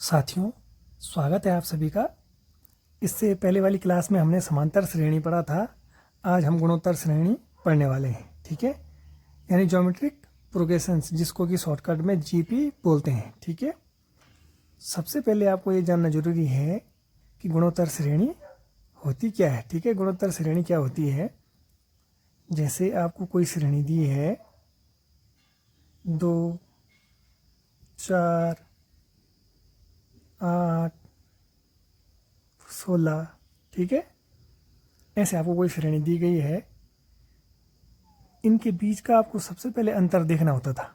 साथियों, स्वागत है आप सभी का। इससे पहले वाली क्लास में हमने समांतर श्रेणी पढ़ा था। आज हम गुणोत्तर श्रेणी पढ़ने वाले हैं, ठीक है। यानी ज्योमेट्रिक प्रोग्रेशंस, जिसको कि शॉर्टकट में जीपी बोलते हैं, ठीक है। सबसे पहले आपको ये जानना जरूरी है कि गुणोत्तर श्रेणी होती क्या है, ठीक है। गुणोत्तर श्रेणी क्या होती है? जैसे आपको कोई श्रेणी दी है 2, 4, 8, 16, ठीक है। ऐसे आपको कोई श्रेणी दी गई है, इनके बीच का आपको सबसे पहले अंतर देखना होता था,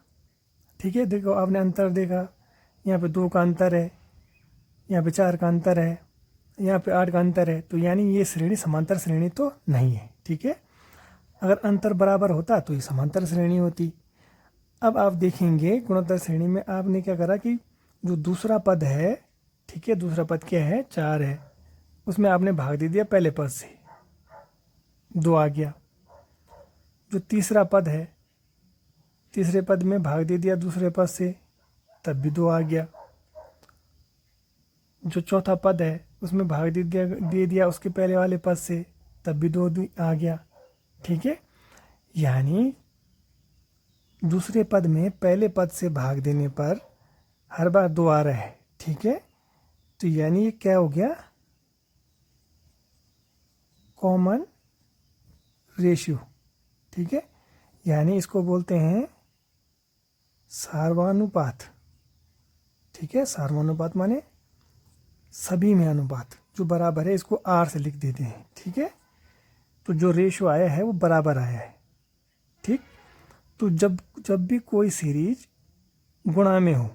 ठीक है। देखो, आपने अंतर देखा, यहाँ पे 2 का अंतर है, यहाँ पे 4 का अंतर है, यहाँ पे 8 का अंतर है, तो यानी ये श्रेणी समांतर श्रेणी तो नहीं है, ठीक है। अगर अंतर बराबर होता तो ये समांतर श्रेणी होती। अब आप देखेंगे गुणोत्तर श्रेणी में आपने क्या करा कि जो दूसरा पद है, ठीक है, दूसरा पद क्या है, 4 है, उसमें आपने भाग दे दिया पहले पद से, 2 आ गया। जो तीसरा पद है, तीसरे पद में भाग दे दिया दूसरे पद से, तब भी 2 आ गया। जो चौथा पद है उसमें भाग दे दिया उसके पहले वाले पद से, तब भी 2 आ गया, ठीक है। यानी दूसरे पद में पहले पद से भाग देने पर हर बार 2 आ रहा है, ठीक है। तो यानी ये क्या हो गया, कॉमन रेशियो, ठीक है। यानी इसको बोलते हैं सार्वनुपात, ठीक है। सार्वनुपात माने सभी में अनुपात जो बराबर है, इसको आर से लिख देते हैं, ठीक है। तो जो रेशियो आया है वो बराबर आया है, ठीक। तो जब जब भी कोई सीरीज गुणा में हो,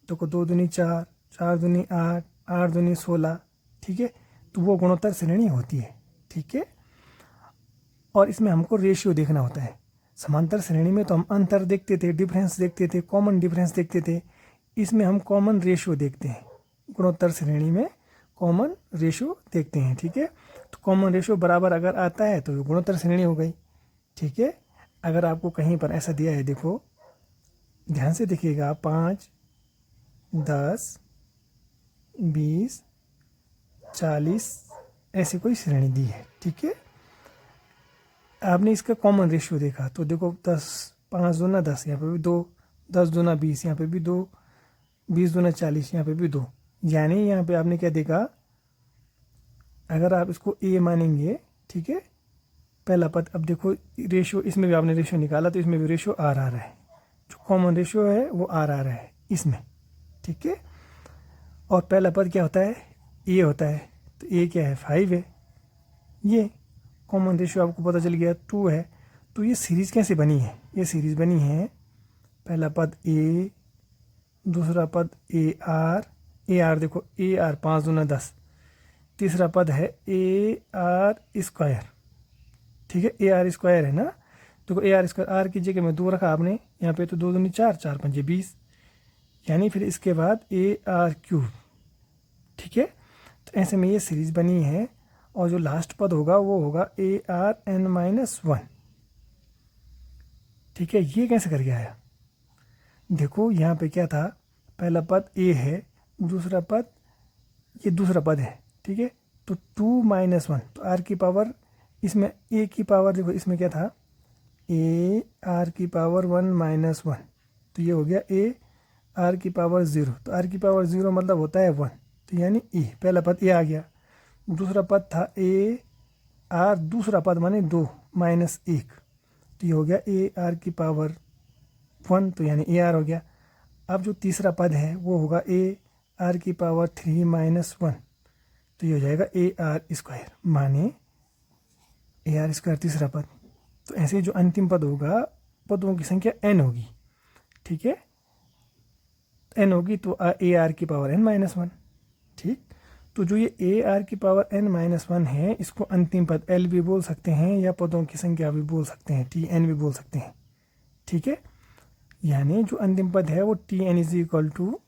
तो 2 दूनी 4, 4 दूनी 8, 8 दूनी 16, ठीक है, तो वो गुणोत्तर श्रेणी होती है, ठीक है। और इसमें हमको रेशियो देखना होता है। समांतर श्रेणी में तो हम अंतर देखते थे, डिफरेंस देखते थे, कॉमन डिफरेंस देखते थे। इसमें हम कॉमन रेशियो देखते हैं, गुणोत्तर श्रेणी में कॉमन रेशियो देखते हैं, ठीक है। तो कॉमन रेशियो बराबर अगर आता है तो गुणोत्तर श्रेणी हो गई, ठीक है। अगर आपको कहीं पर ऐसा दिया है, देखो ध्यान से देखिएगा, 5, 10, 20, 40 ऐसी कोई श्रेणी दी है, ठीक है। आपने इसका कॉमन रेशियो देखा तो देखो 10, 5 दूना 10, यहाँ पे भी 2, 10 दूना 20, यहाँ पे भी 2, 20 दूना 40, यहाँ पे भी 2। यानी यहाँ पे आपने क्या देखा, अगर आप इसको ए मानेंगे, ठीक है, पहला पद। अब देखो रेशियो, इसमें भी आपने रेशियो निकाला तो इसमें भी रेशियो आर आ रहा है, जो कॉमन रेशियो है वो आर आ रहा है इसमें, ठीक है। और पहला पद क्या होता है, ए होता है, तो ए क्या है, 5 है। ये कॉमन रेशियो आपको पता चल गया 2 है। तो ये सीरीज कैसे बनी है, ये सीरीज बनी है, पहला पद ए, दूसरा पद ए आर, देखो ए आर 5 दूना 10, तीसरा पद है ए आर स्क्वायर, ठीक है, ए आर स्क्वायर है ना। देखो ए आर स्क्वायर, आर की जगह में 2 रखा आपने, यहाँ पे तो 2 दूनी 4, 4 पंजे 20, यानी फिर इसके बाद ए आर क्यूब, ठीक है। तो ऐसे में ये सीरीज बनी है। और जो लास्ट पद होगा वो होगा ए आर एन माइनस 1, ठीक है। ये कैसे करके आया, देखो यहाँ पे क्या था, पहला पद ए है, दूसरा पद, ये दूसरा पद है, ठीक है। तो 2 - 1, तो आर की पावर, इसमें ए की पावर, देखो इसमें क्या था, ए आर की पावर 1 - 1, तो ये हो गया ए आर की पावर 0। तो आर की पावर 0 मतलब होता है 1, तो यानी ए, पहला पद ए आ गया। दूसरा पद था ए आर, दूसरा पद माने 2 - 1, तो ये हो गया ए आर की पावर 1, तो यानी ए आर हो गया। अब जो तीसरा पद है वो होगा ए आर की पावर 3 - 1, तो ये हो जाएगा ए आर स्क्वायर, माने ए आर स्क्वायर तीसरा पद। तो ऐसे जो अंतिम पद होगा, पदों की संख्या n होगी, ठीक है, n होगी, तो ए आर की पावर n - 1, ठीक। तो जो ये ए आर की पावर n - 1 है, इसको अंतिम पद l भी बोल सकते हैं, या पदों की संख्या भी बोल सकते हैं, टी एन भी बोल सकते हैं, ठीक है। यानी जो अंतिम पद है वो T n is equal to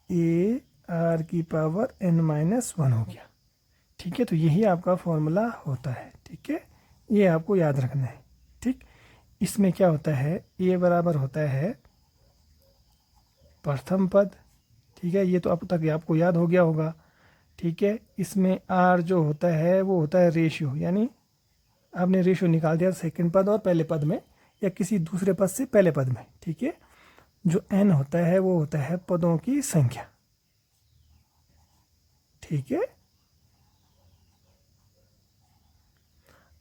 A R की पावर n - 1 हो गया, ठीक है। तो यही आपका फॉर्मूला होता है, ठीक है, ये आपको याद रखना है, ठीक। इसमें क्या होता है, ए बराबर होता है प्रथम पद, ठीक है। ये तो अब तक आपको याद हो गया होगा, ठीक है। इसमें आर जो होता है वो होता है रेशियो, यानी आपने रेशियो निकाल दिया सेकंड पद और पहले पद में या किसी दूसरे पद से पहले पद में, ठीक है। जो n होता है वो होता है पदों की संख्या, ठीक है।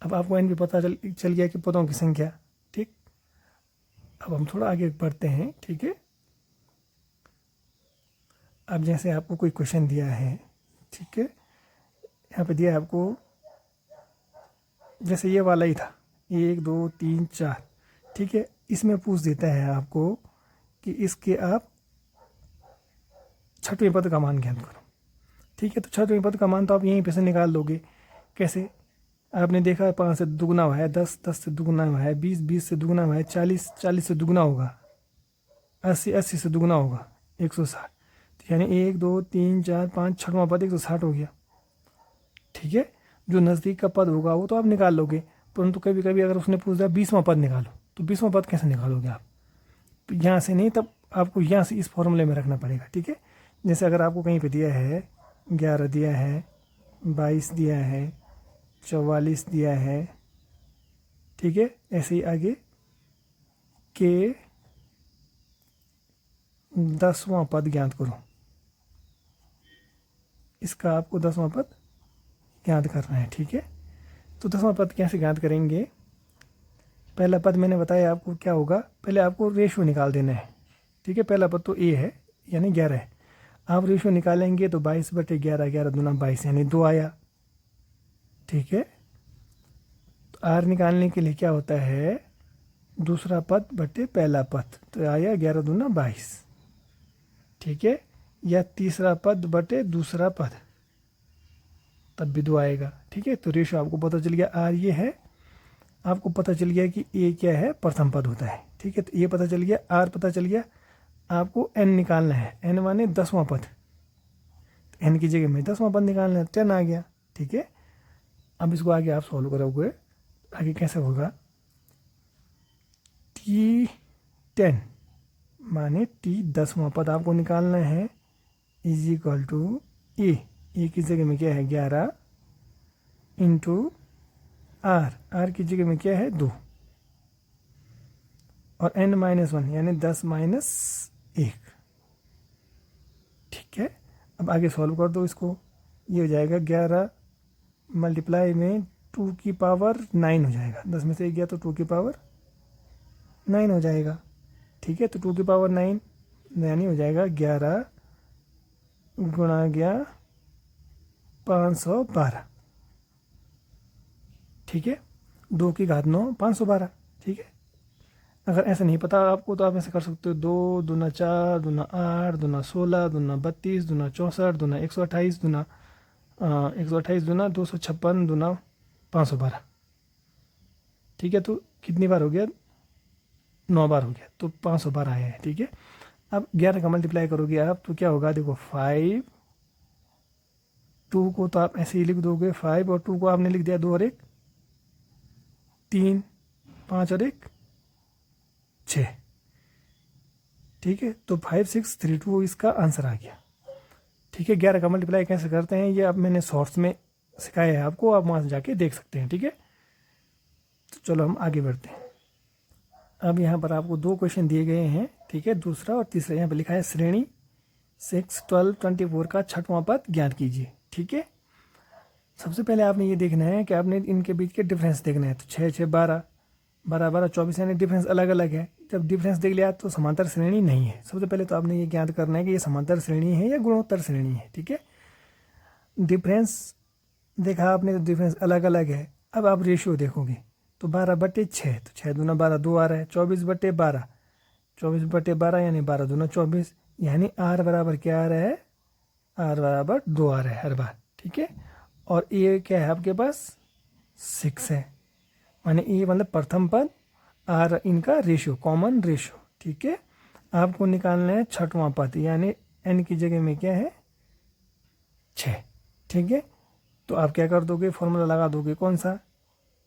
अब आपको n भी पता चल गया कि पदों की संख्या, ठीक। अब हम थोड़ा आगे बढ़ते हैं, ठीक है। अब जैसे आपको कोई क्वेश्चन दिया है, ठीक है, यहाँ पे दिया है आपको, जैसे ये वाला ही था 1 2 3 4, ठीक है। इसमें पूछ देता है आपको कि इसके आप छठवें पद का मान ज्ञात करो, ठीक है। तो छठवें पद का मान तो आप यहीं पे से निकाल लोगे। कैसे? आपने देखा 5 से दुगना हुआ है 10, 10 से दुगना हुआ है 20, 20 से दुगना हुआ है 40, 40 से दुगना होगा 80, 80 से दुगना होगा 160, तो यानी 1 2 3 4 5 छठवां पद 160 हो गया, ठीक है। जो नज़दीक का पद होगा वो तो आप निकाल लोगे, परंतु कभी कभी अगर उसने पूछ दिया 20वां पद निकालो, तो 20वां पद कैसे निकालोगे आप? तो यहाँ से नहीं, तब आपको यहाँ से इस फॉर्मूले में रखना पड़ेगा, ठीक है। जैसे अगर आपको कहीं पे दिया है 11 दिया है, 22 दिया है, 44 दिया है, ठीक है। ऐसे ही आगे के 10वां पद ज्ञात करो, इसका आपको 10वां पद ज्ञात करना है, ठीक है। तो 10वां पद कैसे ज्ञात करेंगे? पहला पद मैंने बताया आपको क्या होगा, पहले आपको रेशियो निकाल देना है, ठीक है। पहला पद तो ए है यानी 11 है, आप रेशियो निकालेंगे तो 22/11, 11 दूना 22 यानी 2 आया, ठीक है। तो आर निकालने के लिए क्या होता है, दूसरा पद बटे पहला पद, तो आया 11 दूना 22, ठीक है। या तीसरा पद बटे दूसरा पद, तब भी 2 आएगा, ठीक है। तो रेशियो आपको पता चल गया, आर ये है, आपको पता चल गया कि ए क्या है, प्रथम पद होता है, ठीक है। तो ए पता चल गया, आर पता चल गया, आपको एन निकालना है, एन माने 10वां पद, तो एन की जगह में 10वां पद निकालना है, 10 आ गया, ठीक है। अब इसको आगे आप सॉल्व करोगे, आगे कैसे होगा, T10 माने T 10वां पद आपको निकालना है, इज इक्वल टू ए की जगह में क्या है 11 इंटू आर की जगह में क्या है 2, और n-1 यानी 10-1, ठीक है। अब आगे सॉल्व कर दो इसको, ये हो जाएगा 11 मल्टीप्लाई में 2 की पावर 9 हो जाएगा, 10 में से 1 गया तो 2 की पावर 9 हो जाएगा, ठीक है। तो 2 की पावर 9 यानी हो जाएगा 11 गुणा गया 512, ठीक है। 2 की घात 9 512, ठीक है। अगर ऐसा नहीं पता आपको तो आप ऐसे कर सकते हो, 2 दूना 4 दूना 8 दूना 16 दूना 32 दूना 64 दूना 128 दूना 128 दूना 256 दूना 512, ठीक है। तो कितनी बार हो गया, 9 बार हो गया, तो 512 आया है, ठीक है। अब 11 का मल्टीप्लाई करोगे आप तो क्या होगा, देखो 5, 2 को तो आप ऐसे ही लिख दोगे 5, और 2 को आपने लिख दिया 2 और 1 3, 5 और 1 6, ठीक है। तो 5 6 3 2 इसका आंसर आ गया, ठीक है। 11 का मल्टीप्लाई कैसे करते हैं ये अब मैंने शॉर्ट्स में सिखाया है आपको, आप वहाँ से जाके देख सकते हैं, ठीक है। तो चलो हम आगे बढ़ते हैं। अब यहाँ पर आपको 2 क्वेश्चन दिए गए हैं, ठीक है, दूसरा और तीसरा। यहाँ पर लिखा है श्रेणी 6 12 24 का छठवां पद ज्ञात कीजिए, ठीक है। सबसे पहले आपने ये देखना है कि आपने इनके बीच के डिफरेंस देखना है, तो 6 6 12 12 12 24 यानी डिफरेंस अलग अलग है। जब डिफरेंस देख लिया तो समांतर श्रेणी नहीं है। सबसे पहले तो आपने ये ज्ञात करना है कि ये समांतर श्रेणी है या गुणोत्तर श्रेणी है, ठीक है। डिफरेंस देखा आपने तो डिफरेंस अलग अलग है। अब आप रेशियो देखोगे तो 12/6, तो 6 दूना 12 2 आ रहा है, 24/12 24/12 यानी 12 दूना 24, यानी आर बराबर क्या आ रहा है, आर बराबर 2 आ रहा है हर बार, ठीक है। और ए क्या है आपके पास 6 है, माने ए मतलब प्रथम पद, आर इनका रेशियो कॉमन रेशियो, ठीक है। आपको निकालना है छठवां पद, यानी एन की जगह में क्या है 6, ठीक है। तो आप क्या कर दोगे, फॉर्मूला लगा दोगे कौन सा,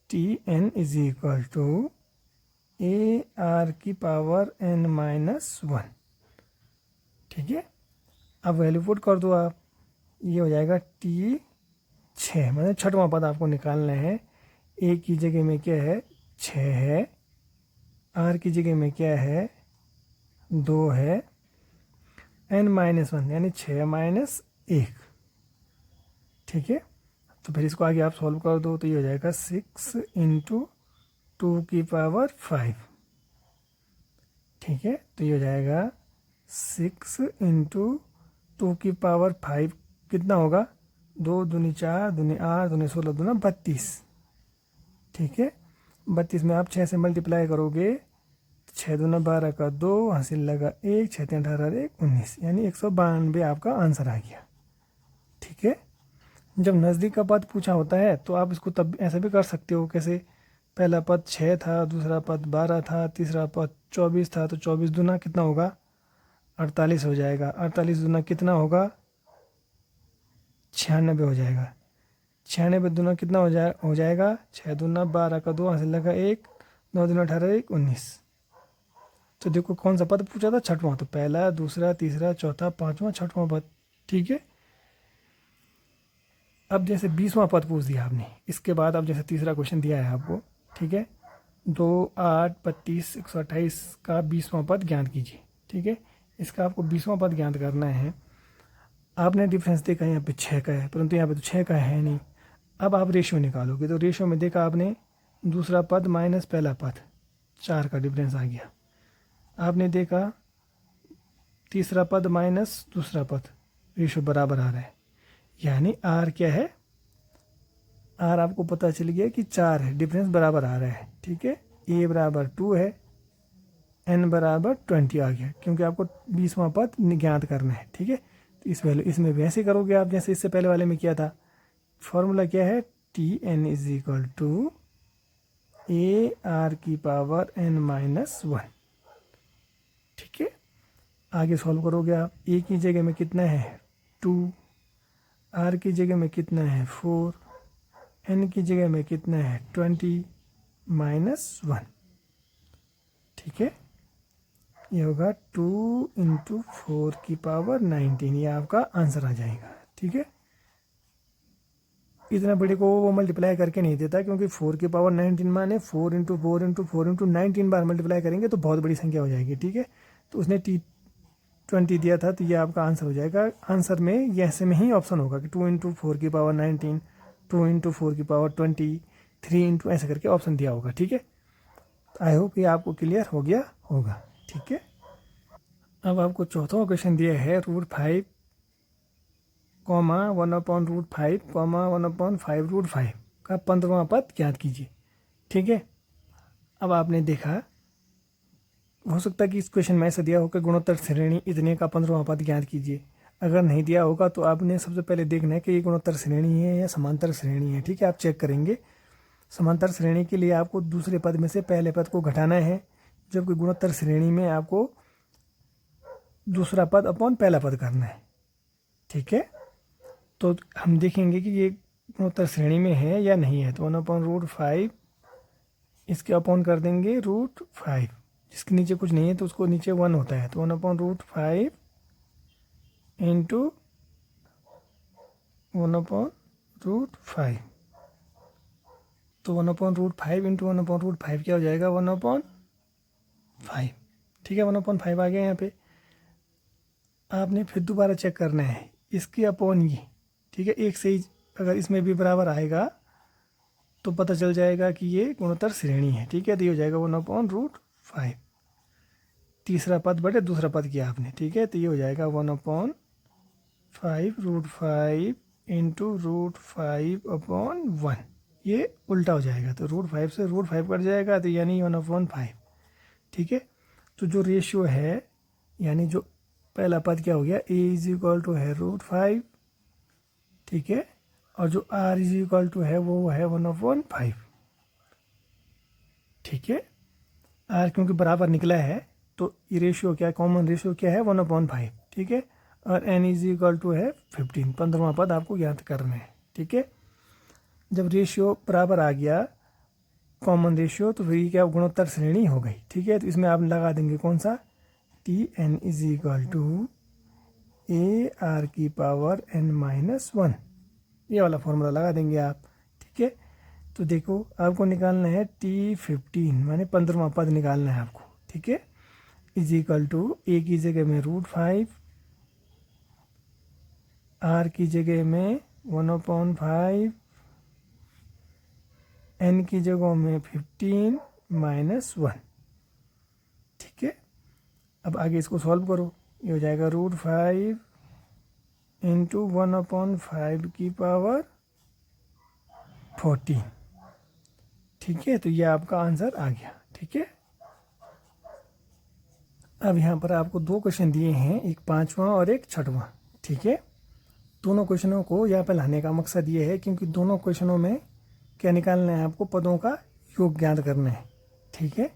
Tn is equal to A R की पावर n-1, ठीक है, अब वैल्यू पुट कर दो आप, ये हो जाएगा टी 6, मतलब छठवां पद आपको निकालना है। ए की जगह में क्या है 6 है, आर की जगह में क्या है 2 है, n-1 यानी 6-1, ठीक है। तो फिर इसको आगे आप सॉल्व कर दो तो ये हो जाएगा 6 इंटू 2⁵, ठीक है। तो ये हो जाएगा 6 इंटू 2⁵ कितना होगा, 2 दूनी 4 दूनी 8 दूनी 16 दूना 32, ठीक है। 32 में आप 6 से मल्टीप्लाई करोगे, 6 दूना 12 का 2, हासिल लगा 1, 6 3 18 1 19, यानी 192 आपका आंसर आ गया, ठीक है। जब नज़दीक का पद पूछा होता है तो आप इसको तब ऐसा भी कर सकते हो, कैसे पहला पद 6 था, दूसरा पद 12 था, तीसरा पद 24 था, तो 24 दूना कितना होगा 48 हो जाएगा, 48 दूना कितना होगा 96 हो जाएगा, 96 दूना कितना हो जाएगा 6 दूना 12 का 2, हासिल लगा 1, 9 दूना 18 1 19। तो देखो कौन सा पद पूछा था, छठवां, तो पहला दूसरा तीसरा चौथा पांचवा छठवां पद, ठीक है। अब जैसे 20वां पद पूछ दिया आपने, इसके बाद अब जैसे तीसरा क्वेश्चन दिया है आपको, ठीक है, 2 8 32 128 का 20वां पद ज्ञात कीजिए, ठीक है। इसका आपको 20वां पद ज्ञात करना है। आपने डिफरेंस देखा यहाँ पे 6 का है, परंतु यहाँ पे तो 6 का है नहीं। अब आप रेशियो निकालोगे, तो रेशियो में देखा आपने दूसरा पद माइनस पहला पद, 4 का डिफरेंस आ गया। आपने देखा तीसरा पद माइनस दूसरा पद, रेशियो बराबर आ रहा है, यानी आर क्या है, आर आपको पता चल गया कि 4 है, डिफरेंस बराबर आ रहा है, ठीक है। ए बराबर 2 है, एन बराबर 20 आ गया, क्योंकि आपको 20वां पद ज्ञात करना है, ठीक है। तो इस वैल्यू इसमें वैसे करोगे आप जैसे इससे पहले वाले में किया था। फॉर्मूला क्या है, T n is equal to A R की पावर n-1, ठीक है। आगे सॉल्व करोगे आप, ए की जगह में कितना है 2, आर की जगह में कितना है 4, एन की जगह में कितना है 20 -1, ठीक है। ये होगा 2 इंटू 4⁻19, ये आपका आंसर आ जाएगा, ठीक है। इतना बड़े को वो मल्टीप्लाई करके नहीं देता, क्योंकि 4⁻19 माने 4 इंटू 4 इंटू 4 इंटू 19 बार मल्टीप्लाई करेंगे तो बहुत बड़ी संख्या हो जाएगी, ठीक है। तो उसने T20 दिया था, तो ये आपका आंसर हो जाएगा। आंसर में ये ऐसे में ही ऑप्शन होगा कि 2 इंटू 4⁻19, 2 इंटू 4⁻20, 3 इंटू ऐसे करके ऑप्शन दिया होगा, ठीक है। आई होप ये आपको क्लियर हो गया होगा, ठीक है। अब आपको चौथा क्वेश्चन दिया है √5, 1/√5, 1/5√5 का 15वां पद ज्ञात कीजिए, ठीक है। अब आपने देखा, हो सकता है कि इस क्वेश्चन में ऐसा दिया हो कि गुणोत्तर श्रेणी इतने का 15वां पद ज्ञात कीजिए। अगर नहीं दिया होगा तो आपने सबसे पहले देखना है कि ये गुणोत्तर श्रेणी है या समांतर श्रेणी है, ठीक है। आप चेक करेंगे, समांतर श्रेणी के लिए आपको दूसरे पद में से पहले पद को घटाना है, जबकि गुणोत्तर श्रेणी में आपको दूसरा पद अपॉन पहला पद करना है, ठीक है। तो हम देखेंगे कि ये गुणोत्तर श्रेणी में है या नहीं है। तो 1/√5 इसके अपॉन कर देंगे √5, जिसके नीचे कुछ नहीं है तो उसको नीचे 1 होता है, तो 1/√5 इंटू 1/√5, तो 1/√5 इंटू 1/√5 क्या हो जाएगा 1/5, ठीक है। 1/5 आ गया यहाँ पे। आपने फिर दोबारा चेक करना है इसके अपॉन ये, ठीक है। एक से ही अगर इसमें भी बराबर आएगा तो पता चल जाएगा कि ये गुणोत्तर श्रेणी है, ठीक है। तो ये हो जाएगा 1/√5, तीसरा पद बटे दूसरा पद किया आपने, ठीक है। तो ये हो जाएगा 1/5√5 इंटू √5/1, ये उल्टा हो जाएगा, तो √5 से √5 कट जाएगा, तो यानी 1/5, ठीक है। तो जो रेशियो है, यानी जो पहला पद क्या हो गया, a इज इक्वल टू है √5, ठीक है, और जो r इज इक्वल टू है वो है 1/5, ठीक है। r क्योंकि बराबर निकला है तो ये रेशियो क्या है, कॉमन रेशियो क्या है 1/5, ठीक है। और n इज इक्वल टू है 15, 15वां पद आपको ज्ञात करना है, ठीक है। जब रेशियो बराबर आ गया कॉमन रेशियो, तो फिर क्या गुणोत्तर श्रेणी हो गई, ठीक है। तो इसमें आप लगा देंगे कौन सा, T n is equal to A R की पावर n माइनस 1, ये वाला फॉर्मूला लगा देंगे आप। ठीक है, तो देखो आपको निकालना है T15 माने 15वां पद निकालना है आपको। ठीक है, इज इक्वल टू ए की जगह में √5, आर की जगह में 1/5, n की जगह में 15 माइनस 1। ठीक है, अब आगे इसको सॉल्व करो, ये हो जाएगा √5 इंटू 1/5 की पावर 14। ठीक है, तो ये आपका आंसर आ गया। ठीक है, अब यहाँ पर आपको दो क्वेश्चन दिए हैं, एक 5वां और एक 6वां। ठीक है, दोनों क्वेश्चनों को यहाँ पर लाने का मकसद ये है क्योंकि दोनों क्वेश्चनों में क्या निकालना है, आपको पदों का योग ज्ञात करना है। ठीक है,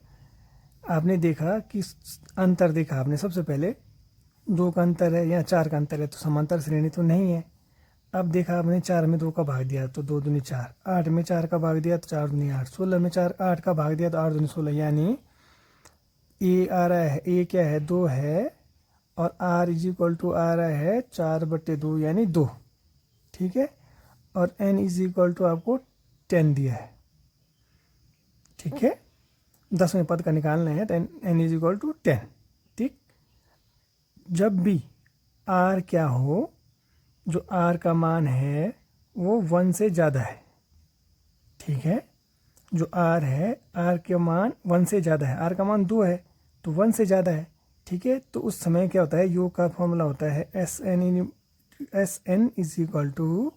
आपने देखा कि अंतर देखा आपने, सबसे पहले 2 का अंतर है या 4 का अंतर है, तो समांतर श्रेणी तो नहीं है। अब देखा आपने 4 में 2 का भाग दिया तो 2 दूनी 4, 8 में 4 का भाग दिया तो 4 दूनी 8, 16 में 8 का भाग दिया तो 8 दूनी 16, यानी ए आ रहा है, ए क्या है 2 है, और आर इज इक्वल टू आ रहा है 4/2 यानी 2। ठीक है, और n इज इक्वल टू आपको 10 दिया है। ठीक है, 10वें पद का निकालना है, n इज इक्वल टू 10। ठीक, जब भी r क्या हो, जो r का मान है वो 1 से ज़्यादा है। ठीक है, जो r है, r के मान 1 से ज़्यादा है, r का मान 2 है तो 1 से ज़्यादा है। ठीक है, तो उस समय क्या होता है, योग का फॉर्मूला होता है Sn is equal to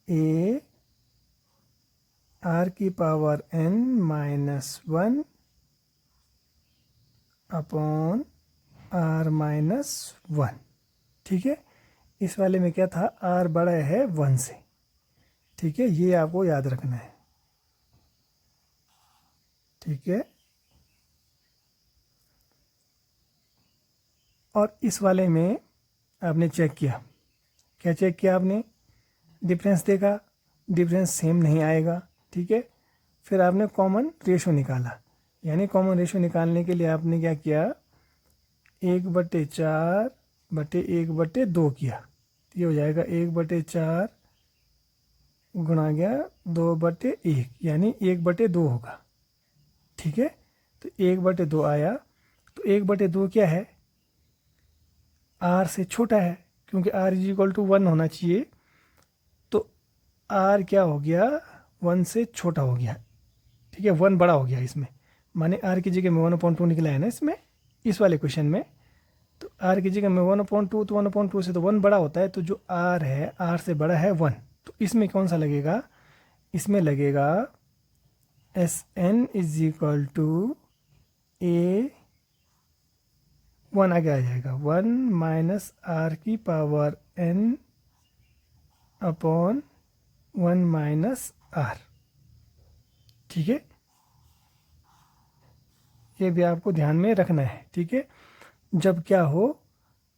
A R की power n minus 1 upon r minus 1। ठीक है, इस वाले में क्या था, r बड़ा है 1 से। ठीक है, ये आपको याद रखना है। ठीक है, और इस वाले में आपने चेक किया, क्या चेक किया आपने, डिफरेंस देखा, डिफरेंस सेम नहीं आएगा। ठीक है, फिर आपने कॉमन रेशो निकाला, यानी कॉमन रेशो निकालने के लिए आपने क्या किया, 1/4/1/2 किया, ये हो जाएगा 1/4 गुणा गया 2/1 यानी 1/2 होगा। ठीक है, तो 1/2 आया, तो 1/2 क्या है, r से छोटा है, क्योंकि r इज इक्वल टू 1 होना चाहिए, तो r क्या हो गया, 1 से छोटा हो गया। ठीक है, 1 बड़ा हो गया इसमें, माने r की जगह में 1/2 निकला है ना इसमें, इस वाले क्वेश्चन में, तो r की जगह में 1/2, तो 1/2 से तो 1 बड़ा होता है, तो जो r है, r से बड़ा है 1, तो इसमें कौन सा लगेगा, इसमें लगेगा Sn is equal to A 1 आगे आ जाएगा 1 माइनस आर की power n upon 1 minus R. ठीक है, ये भी आपको ध्यान में रखना है। ठीक है, जब क्या हो,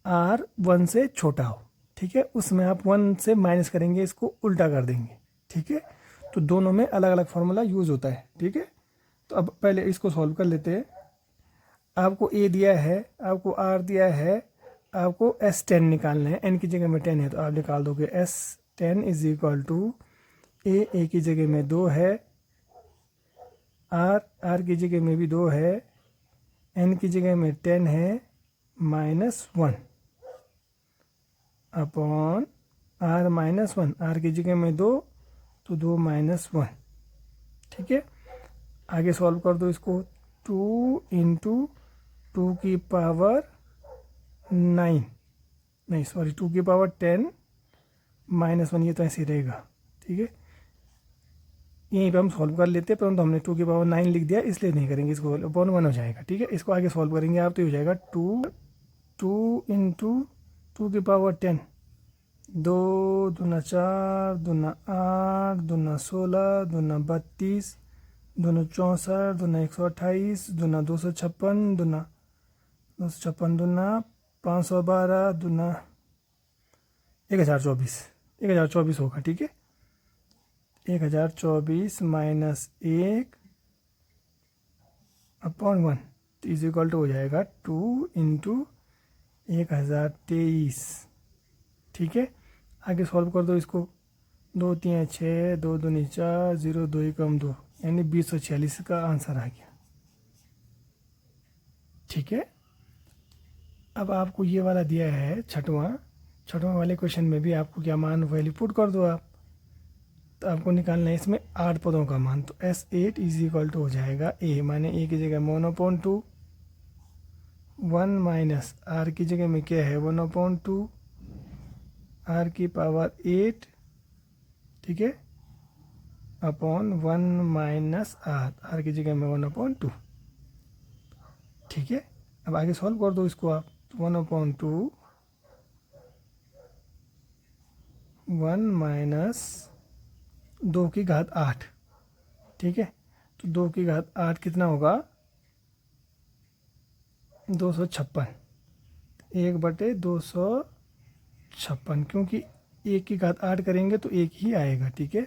r 1 से छोटा हो, ठीक है, उसमें आप 1 से माइनस करेंगे, इसको उल्टा कर देंगे। ठीक है, तो दोनों में अलग अलग फार्मूला यूज होता है। ठीक है, तो अब पहले इसको सॉल्व कर लेते हैं। आपको a दिया है, आपको r दिया है, आपको S10 निकालना है, n की जगह में 10 है तो आप निकाल दोगे S10 is equal to a की जगह में 2 है, r की जगह में भी 2 है, n की जगह में 10 है, minus 1 upon r minus 1, r की जगह में 2 तो 2 माइनस 1। ठीक है, आगे सॉल्व कर दो इसको, 2 इंटू 2 की पावर 9, नहीं सॉरी 2 की पावर 10 माइनस 1, ये तो ऐसे ही रहेगा। ठीक है, यहीं पे हम सॉल्व कर लेते हैं, परंतु हमने 2 की पावर 9 लिख दिया इसलिए नहीं करेंगे, इसको अपॉन 1 हो जाएगा। ठीक है, इसको आगे सॉल्व करेंगे आप तो ये हो जाएगा 2 इंटू 2 की पावर 10, 2 दूना 4 दूना 8 दूना 16 दूना 32 दूना 64 दूना 128 दूना 256 दूना 256 दूना 512 दूना 1024 होगा। ठीक है, 1024 minus 1 upon 1 is equal to हो जाएगा 2 इंटू 1023। ठीक है, आगे सॉल्व कर दो इसको। 2 3 6, 2 दूनी 4, 0 2 कम 2, यानी 2046 का आंसर आ गया। ठीक है, अब आपको ये वाला दिया है छठवां वाले क्वेश्चन में भी आपको क्या मान वैल्यू पुट कर दो आप। तो आपको निकालना है इसमें 8 पदों का मान। तो S8 इज इक्वल टू हो जाएगा ए, माने ए की जगह 1/2, 1 माइनस आर की जगह में क्या है 1/2, आर की पावर 8, ठीक है, अपॉन 1 माइनस आर की जगह में 1/2। ठीक है, अब आगे सॉल्व कर दो इसको आप। 1/2, 1 माइनस 2 की घात 8, ठीक है, तो 2 की घात 8 कितना होगा 256, 1/256, क्योंकि 1 की घात 8 करेंगे तो 1 ही आएगा। ठीक है,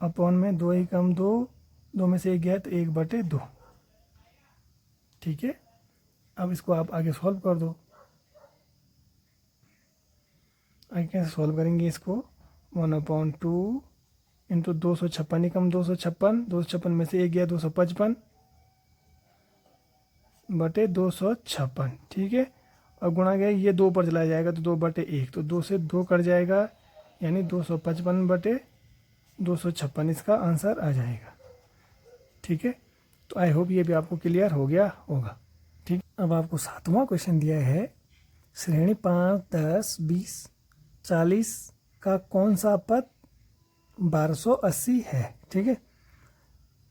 अपॉन में 2 ही कम 2, 2 में से 1 गया तो 1/2। ठीक है, अब इसको आप आगे सॉल्व कर दो। आगे कैसे सॉल्व करेंगे इसको, 1/2 इंटू 256 ही कम 256, 256 में से 1 गया 255/256। ठीक है, और गुणा गया ये 2 पर चला जाएगा तो 2/1, तो 2 से 2 कट जाएगा, यानी 255/256 इसका आंसर आ जाएगा। ठीक है, तो आई होप ये भी आपको क्लियर हो गया होगा। ठीक, अब आपको 7वां क्वेश्चन दिया है, श्रेणी 5 10 20 40 का कौन सा पद 1280 है। ठीक है,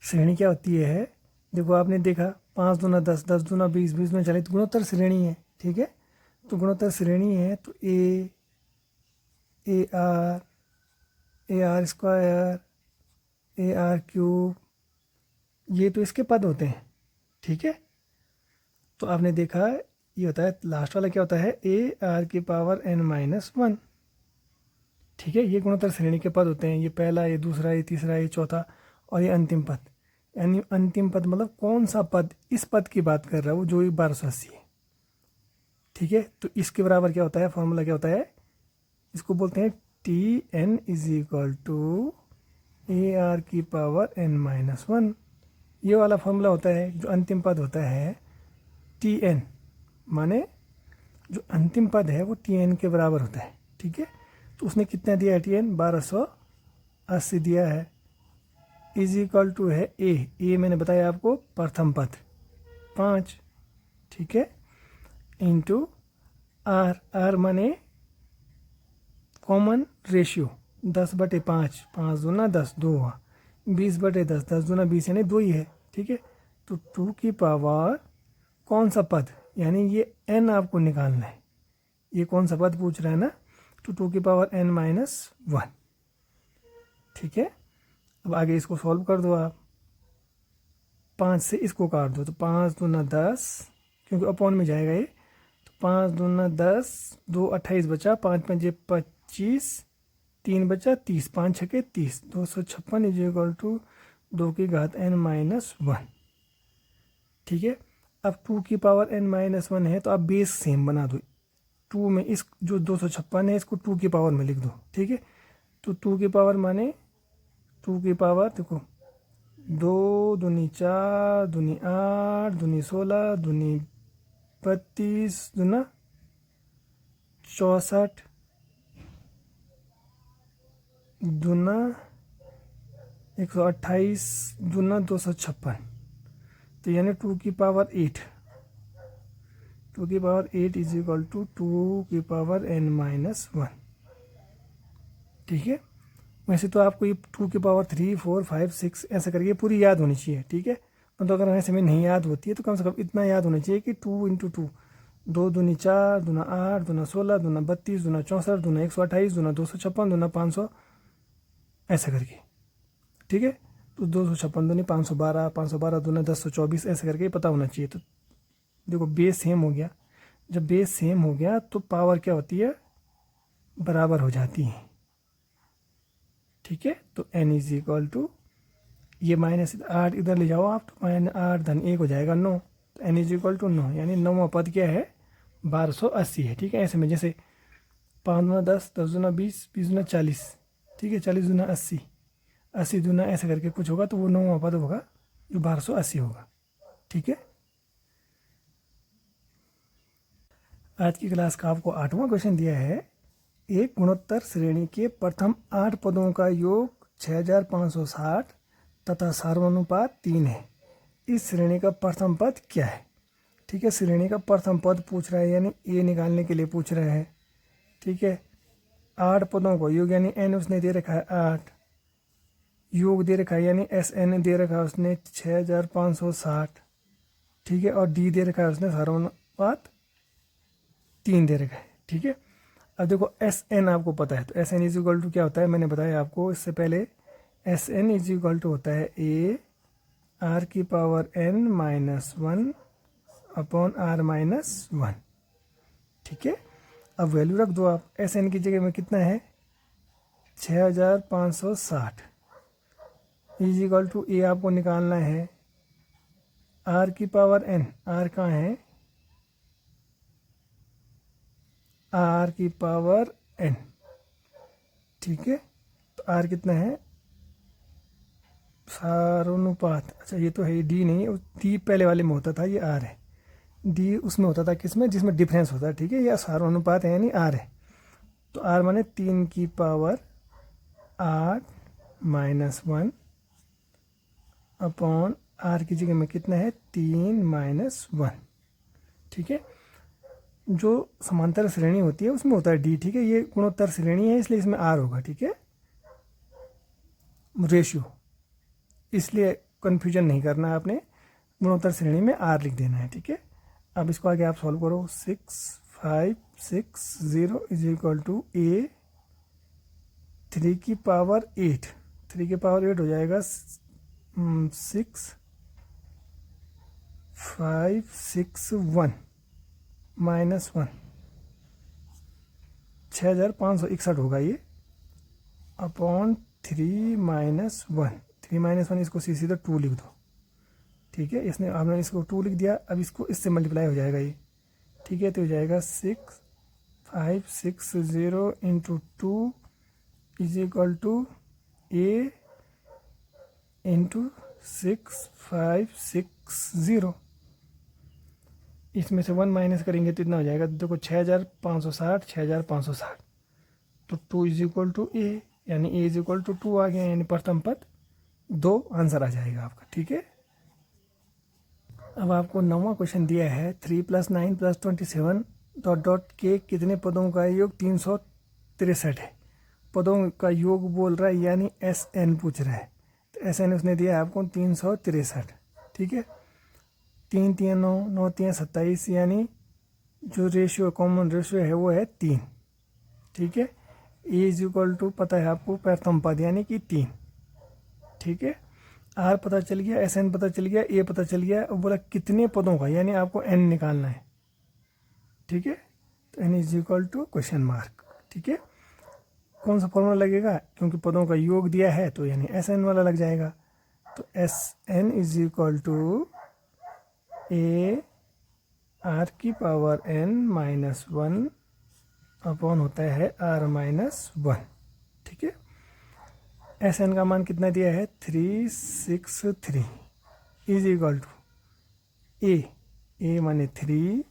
श्रेणी क्या होती है, देखो आपने देखा 5 दूना 10, 10 दूना 20, 20 दूना 40, गुणोत्तर श्रेणी है। ठीक है, तो गुणोत्तर श्रेणी है तो A R square, A R cube, ये तो इसके पद होते हैं। ठीक है, तो आपने देखा ये होता है, लास्ट वाला क्या होता है ए आर की पावर n-1। ठीक है, ये गुणोत्तर श्रेणी के पद होते हैं, ये पहला, ये दूसरा, ये तीसरा, ये चौथा और ये अंतिम पद। यानी अंतिम पद मतलब कौन सा पद इस पद की बात कर रहा हूँ जो 1280 है। ठीक है, तो इसके बराबर क्या होता है, फॉर्मूला क्या होता है, इसको बोलते हैं Tn is equal to A R की पावर n-1। ये वाला फॉर्मूला होता है, जो अंतिम पद होता है Tn, माने जो अंतिम पद है वो Tn के बराबर होता है। ठीक है, तो उसने कितना दिया है Tn 1280 दिया है, इज इक्वल टू है ए मैंने बताया आपको प्रथम पद 5, ठीक है, इंटू आर माने कॉमन रेशियो 10/5, 5 दूना 10, 2 हुआ, 20/10, 10 दूना 20 यानी 2 ही है। ठीक है, तो 2 की पावर कौन सा पद, यानी ये n आपको निकालना है, ये कौन सा पद पूछ रहा है ना, तो 2 की पावर n-1। ठीक है, अब आगे इसको सॉल्व कर दो आप, 5 से इसको काट दो तो 5 दूना 10, क्योंकि अपॉन में जाएगा ये, तो 5 दूना 10, 2 28 बचा, 5 5 25, 3 बचा 30, 5 6 30, 256 इज इक्वल टू 2 की घात n-1। ठीक है, अब 2 की पावर n-1 है तो आप बेस सेम बना दो, 2 में इस जो 256 है इसको 2 की पावर में लिख दो। ठीक है, तो 2 की पावर माने 2 की पावर देखो 2 दूनी 4, दूनी 8, दूनी 16, दूनी 32, दूना 64, दूना 128, दूना 256, तो यानी 2 की पावर 8, 2 की पावर 8 इज इक्वल टू 2 की पावर n-1। ठीक है, वैसे तो आपको ये 2 की पावर 3 4 5 6 ऐसा करके पूरी याद होनी चाहिए। ठीक है, तो अगर ऐसे में नहीं याद होती है तो कम से कम इतना याद होना चाहिए कि 2 इंटू 2, 2 दूनी 4, दूना 8, दूना 16, दूना 32, दूना 64, दूना 128, दूना 256, दूना 500, ऐसा करके। ठीक है, तो 256 दूनी 512, 512 दूना 1024, ऐसे करके पता होना चाहिए। तो देखो बेस सेम हो गया, जब बेस सेम हो गया तो पावर क्या होती है, बराबर हो जाती है। ठीक है, तो n इज इक्वल टू ये -8 इधर ले जाओ आप, तो -8 धन 1 हो जाएगा 9, तो n इज इक्वल टू 9, यानी 9वां पद क्या है 1280 है। ठीक है, ऐसे में जैसे 5 दूना 10, 10 दूना 20, 20 दूना 40, ठीक है, 40 दूना 80, 80 दूना ऐसे करके कुछ होगा, तो वो 9वां पद होगा जो 1280 होगा। ठीक है, आज की क्लास का आपको 8वां क्वेश्चन दिया है। एक गुणोत्तर श्रेणी के प्रथम 8 पदों का योग 6560 तथा सार्वनुपात 3 है। इस श्रेणी का प्रथम पद क्या है? ठीक है, श्रेणी का प्रथम पद पूछ रहा है, यानी ए निकालने के लिए पूछ रहा है। ठीक है, 8 पदों को योग यानी एन उसने दे रखा है 8, योग दे रखा है यानी एस एन दे रखा है उसने 6560। ठीक है, और डी दे रखा है उसने सार्वनुपात 3 दे रखा है। ठीक है, अब देखो एस एन आपको पता है, तो S N is equal to क्या होता है, मैंने बताया आपको इससे पहले। S N is equal to होता है ए आर की power N minus 1 upon R minus 1। ठीक है, अब वैल्यू रख दो आप। एस एन की जगह में कितना है 6560 इज इक्वल टू ए आपको निकालना है आर की पावर एन। आर कहाँ है, आर की पावर एन। ठीक है, तो आर कितना है सारोनुपात, अच्छा ये तो है डी नहीं, डी पहले वाले में होता था, ये आर है। डी उसमें होता था किसमें, जिसमें डिफरेंस होता है। ठीक है, या सारोनुपात है यानी आर है, तो आर माने 3 की पावर 8 माइनस 1 अपॉन आर की जगह में कितना है 3 माइनस 1। ठीक है, जो समांतर श्रेणी होती है उसमें होता है डी। ठीक है, ये गुणोत्तर श्रेणी है इसलिए इसमें आर होगा। ठीक है, रेशियो, इसलिए कन्फ्यूजन नहीं करना है आपने, गुणोत्तर श्रेणी में आर लिख देना है। ठीक है, अब इसको आगे आप सॉल्व करो। 6560 इज इक्वल टू ए 3 की पावर 8, 3 की पावर 8 हो जाएगा 6561 माइनस 1, 6561 होगा ये, अपॉन 3 माइनस 1। 3 माइनस 1 इसको सीधे 2 लिख दो। ठीक है, इसने आपने इसको 2 लिख दिया, अब इसको इससे मल्टीप्लाई हो जाएगा ये। ठीक है, तो हो जाएगा 6560 into 2 is equal to A into 6560। इसमें से 1 माइनस करेंगे तो इतना हो जाएगा, देखो 6560, 6560, तो 2 इज इक्वल टू ए, यानी ए इज इक्वल टू 2 आ गया, यानी प्रथम पद 2 आंसर आ जाएगा आपका। ठीक है, अब आपको 9वां क्वेश्चन दिया है 3 + 9 + 27 डॉट डॉट के कितने पदों का योग 363 है। पदों का योग बोल रहा है यानी एस एन पूछ रहा है, तो एस एन उसने दिया है आपको 363। ठीक है, 3 3 9, 9 3 27, यानी जो रेशियो कॉमन रेशियो है वो है 3। ठीक है, ए इज इक्वल टू पता है आपको प्रथम पद यानी कि 3। ठीक है, आर पता चल गया, एस एन पता चल गया, ए पता चल गया, और बोला कितने पदों का, यानी आपको एन निकालना है। ठीक है, तो N is equal to question mark. ठीक है, कौन सा फॉर्मूला लगेगा, क्योंकि पदों का योग दिया है तो यानी एस एन वाला लग जाएगा। तो S N is equal to A R की पावर एन माइनस 1 अपॉन होता है आर माइनस 1। ठीक है, एस एन का मान कितना दिया है 363 इज इक्वल टू ए माने 3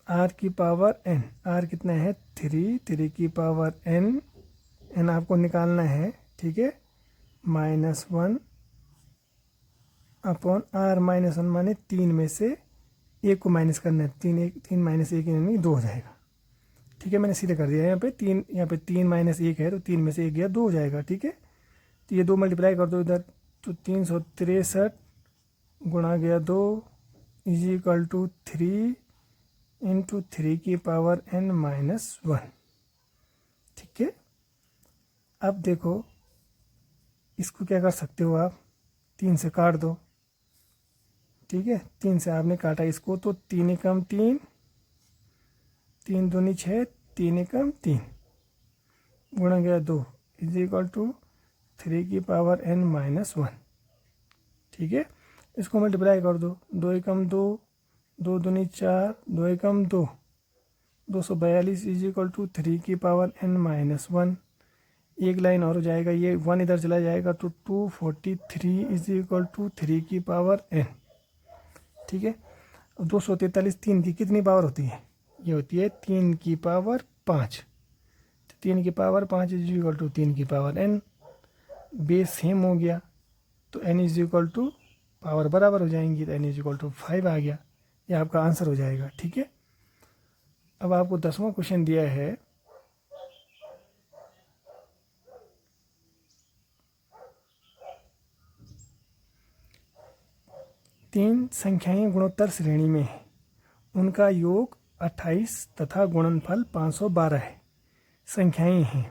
आर की पावर एन, आर कितना है 3 की पावर एन, एन आपको निकालना है। ठीक है, माइनस 1 अपॉन आर माइनस 1 माने 3 में से एक को माइनस करना है, 3 माइनस 1 यानी 2 हो जाएगा। ठीक है, मैंने सीधे कर दिया, यहाँ पे 3 माइनस 1 है तो 3 में से 1 गया 2 हो जाएगा। ठीक है, तो ये 2 मल्टीप्लाई कर दो इधर, तो 363 गुणा गया 2 इज इक्वल टू 3 इंटू 3 की पावर एन माइनस 1। ठीक है, अब देखो इसको क्या कर सकते हो आप, 3 से काट दो। ठीक है, 3 से आपने काटा इसको, तो 3 एकम 3, 3 दूनी 6, 3 एकम 3 गुणा गया 2 इज इक्वल टू 3 की पावर एन माइनस 1। ठीक है, इसको मल्टीप्लाई कर दो, 2 एकम 2, 2 दूनी 4, 2 एकम 2 242 इज इक्वल टू 3 की पावर n माइनस 1। एक लाइन और हो जाएगा, ये 1 इधर चला जाएगा तो 243 इज इक्वल टू 3 की पावर n। ठीक है, 243 3 की कितनी पावर होती है? ये होती है 3 की पावर 5। 3 की पावर 5 इज इक्वल टू 3 की पावर n। बेस सेम हो गया तो n is equal to power बराबर हो जाएंगी, तो n इज इक्वल टू 5 आ गया। ये आपका आंसर हो जाएगा। ठीक है, अब आपको 10वां क्वेश्चन दिया है, तीन संख्याएं गुणोत्तर श्रेणी में है, उनका योग 28 तथा गुणनफल 512 है। संख्याएं हैं,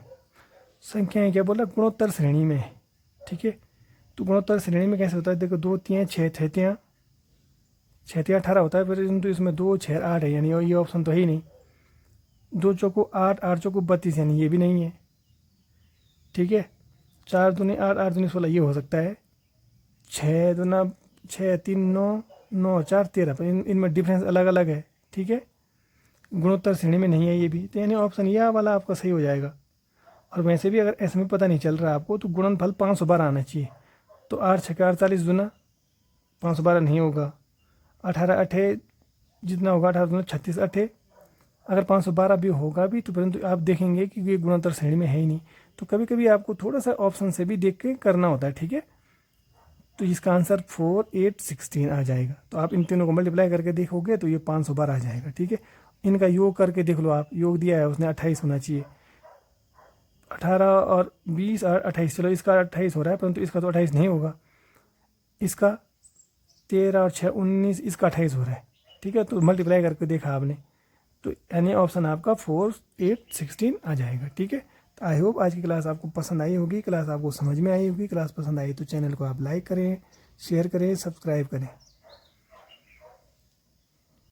संख्याएं क्या बोला? गुणोत्तर श्रेणी में है। ठीक है, तो गुणोत्तर श्रेणी में कैसे होता है? देखो 2 3 6 6 6 18 होता है, परंतु इसमें 2 6 8 है, यानी ये ऑप्शन तो है ही नहीं। 2 चौको 8 8 चौको 32, यानी ये भी नहीं है। ठीक है, 4 दूनी 8 8 दूनी 16, ये हो सकता है। 6 दूना 6 3 9 9 4 13, पर इनमें डिफरेंस अलग अलग है। ठीक है, गुणोत्तर श्रेणी में नहीं है ये भी, तो यानी ऑप्शन यह वाला आपका सही हो जाएगा। और वैसे भी अगर ऐसे में पता नहीं चल रहा आपको, तो गुणनफल 512 आना चाहिए। तो 8 6 48 दूना 512 नहीं होगा। 18 8 जितना होगा, 18 दूना 36 8, अगर 512 भी होगा भी तो, परंतु आप देखेंगे कि ये गुणोत्तर श्रेणी में है ही नहीं। तो कभी कभी आपको थोड़ा सा ऑप्शन से भी देख के करना होता है। ठीक है, तो इसका आंसर 4 8 16 आ जाएगा। तो आप इन तीनों को मल्टीप्लाई करके देखोगे तो ये 512 आ जाएगा। ठीक है, इनका योग करके देख लो आप, योग दिया है उसने 28 होना चाहिए। 18 और 20 और 28, चलो इसका 28 हो रहा है, परंतु इसका तो 28 नहीं होगा। इसका 13 और 6 19, इसका 28 हो रहा है। ठीक है, तो मल्टीप्लाई करके देखा आपने, तो यानी ऑप्शन आपका 4 8 16 आ जाएगा। ठीक है, तो आई होप आज की क्लास आपको पसंद आई होगी, क्लास आपको समझ में आई होगी। क्लास पसंद आई तो चैनल को आप लाइक करें, शेयर करें, सब्सक्राइब करें।